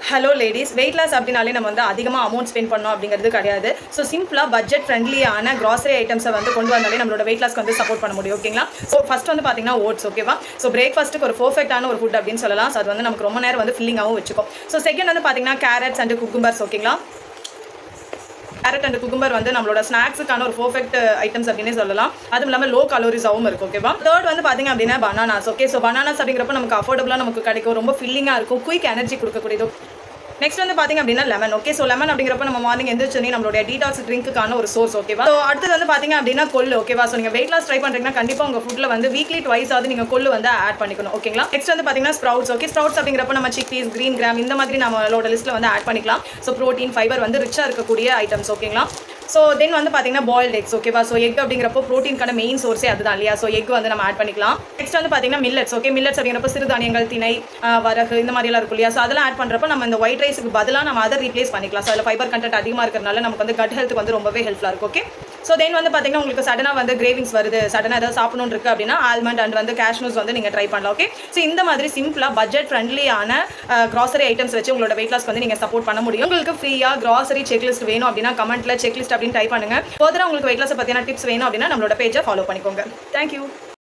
Hello ladies, weight loss அப்படினாலே நம்ம வந்து அதிகமாக அமௌண்ட் ஸ்பெண்ட் பண்ணோம் அப்படிங்கிறது கிடையாது. ஸோ சிம்பிளாக பட்ஜெட் ஃப்ரெண்ட்லியான கிராசரி ஐட்டம்ஸை வந்து கொண்டு வந்தாலே நம்மளோட வெயிட் லாஸ்க்கு வந்து சப்போர்ட் பண்ண முடியும். ஓகேங்களா? ஸோ ஃபஸ்ட் வந்து பார்த்தீங்கன்னா ஓட்ஸ். ஓகேவா? ஸோ பிரேக்ஃபாஸ்ட்டுக்கு ஒரு பர்ஃபெக்டான ஒரு ஃபுட் அப்படின்னு சொல்லலாம். ஸோ அது வந்து நமக்கு ரொம்ப நேரம் வந்து ஃபில்லிங்காகவும் வச்சுக்கும். ஸோ செகண்ட் வந்து பார்த்தீங்கன்னா கேரட்ஸ் அண்ட் குக்கும்பர்ஸ். ஓகேங்களா? கேரட் அண்ட் குக்கும்பர் வந்து நம்மளோட ஸ்நாக்ஸுக்கான ஒரு பர்ஃபெக்ட் ஐட்டம்ஸ் அப்படின்னே சொல்லலாம். அதுவும் இல்லாமல் லோ கலோரிஸாகவும் இருக்கும். ஓகேவா? தேர்ட் வந்து பார்த்தீங்க அப்படின்னா பனானாஸ். ஓகே, ஸோ பனானாஸ் அப்படிங்கிறப்ப நமக்கு அஃபோர்டபுளாக நமக்கு கிடைக்கும், ரொம்ப ஃபில்லிங்காக இருக்கும், குயிக் எனர்ஜி கொடுக்கக்கூடியது. நெக்ஸ்ட் வந்து பார்த்தீங்க அப்படின்னா லெமன். ஓகே, ஸோ லெமன் அப்படிங்கிறப்ப நம்ம மார்னிங் எந்திரிச்சோன்னே நம்மளுடைய டீடாக்ஸ் ட்ரிங்க்குக்கான ஒரு சோர்ஸ். ஓகேவா? ஸோ அடுத்தது வந்து பார்த்தீங்க அப்படின்னா கொள்ளு. ஓகேவா? ஸோ நீங்கள் வெயிட் லாஸ் ட்ரை பண்ணுறீங்கன்னா கண்டிப்பாக உங்கள் ஃபுட்டில் வந்து வீக்லி ட்வைஸ் ஆகுது நீங்கள் கொள்ளு வந்து ஆட் பண்ணிக்கணும். ஓகேங்களா? நெக்ஸ்ட் வந்து பார்த்தீங்கன்னா ஸ்ப்ரவுட்ஸ். ஓகே, ஸ்ப்ரவுட்ஸ் அப்படிங்கிறப்ப நம்ம சிக்பீஸ், கிரீன் கிராம் இந்த மாதிரி நம்மளோட லிஸ்ட்டில் வந்து ஆட் பண்ணிக்கலாம். ஸோ ப்ரோட்டீன், ஃபைபர் வந்து ரிச்சாக இருக்கக்கூடிய ஐட்டம்ஸ். ஓகேங்களா? ஸோ தென் வந்து பார்த்தீங்கன்னா பாயில்ட் எக்ஸ். ஓகேவா? ஸோ எக் அப்படிங்கிறப்போ ப்ரோட்டீனுக்கான மெயின் சோர்ஸே அதுதான் இல்லையா? ஸோ எக் வந்து நம்ம ஆட் பண்ணிக்கலாம். நெக்ஸ்ட் வந்து பார்த்தீங்கன்னா மில்லட்ஸ். ஓகே, மில்லட்ஸ் அப்படிங்கிறப்ப சிறுதானியங்கள், திணை, வரகு இந்த மாதிரிலாம் இருக்கும் இல்லையா? ஸோ அதெல்லாம் ஆட் பண்ணுறப்ப நம்ம இந்த ஒயிட் ரைஸுக்கு பதிலாக நம்ம அதை ரீப்ளேஸ் பண்ணிக்கலாம். ஸோ அதில் ஃபைபர் கண்டென்ட் அதிகமாக இருக்கிறதுனால நமக்கு வந்து கட் ஹெல்த்துக்கு வந்து ரொம்பவே ஹெல்ப்ஃபுல்லாக இருக்கும். ஓகே, ஸோ தென் வந்து பார்த்தீங்கன்னா உங்களுக்கு சடனாக வந்து கிரேவிங்ஸ் வருது, சடனாக ஏதாவது சாப்பிடணும்னு இருக்குது அப்படின்னா ஆல்மண்ட் அண்ட் வந்து கேஷ்னூஸ் வந்து நீங்கள் ட்ரை பண்ணலாம். ஓகே, ஸோ இந்த மாதிரி சிம்பிளாக பட்ஜெட் ஃப்ரெண்ட்லியான கிராசரி ஐட்டம்ஸ் வச்சு உங்களோட வெயிட் லாஸ்க்கு வந்து நீங்கள் சப்போர்ட் பண்ண முடியும். உங்களுக்கு ஃப்ரீயாக கிராசரி செக்லிஸ்ட் வேணும் அப்படின்னா கமெண்ட்டில் செக்லிஸ்ட் அப்படின்னு டைப் பண்ணுங்கள். ஃபர்தராக உங்களுக்கு வெயிட் லாஸை பற்றியான டிப்ஸ் வேணும் அப்படின்னா நம்மளோட பேஜை ஃபாலோ பண்ணிக்கோங்க. தேங்க்யூ.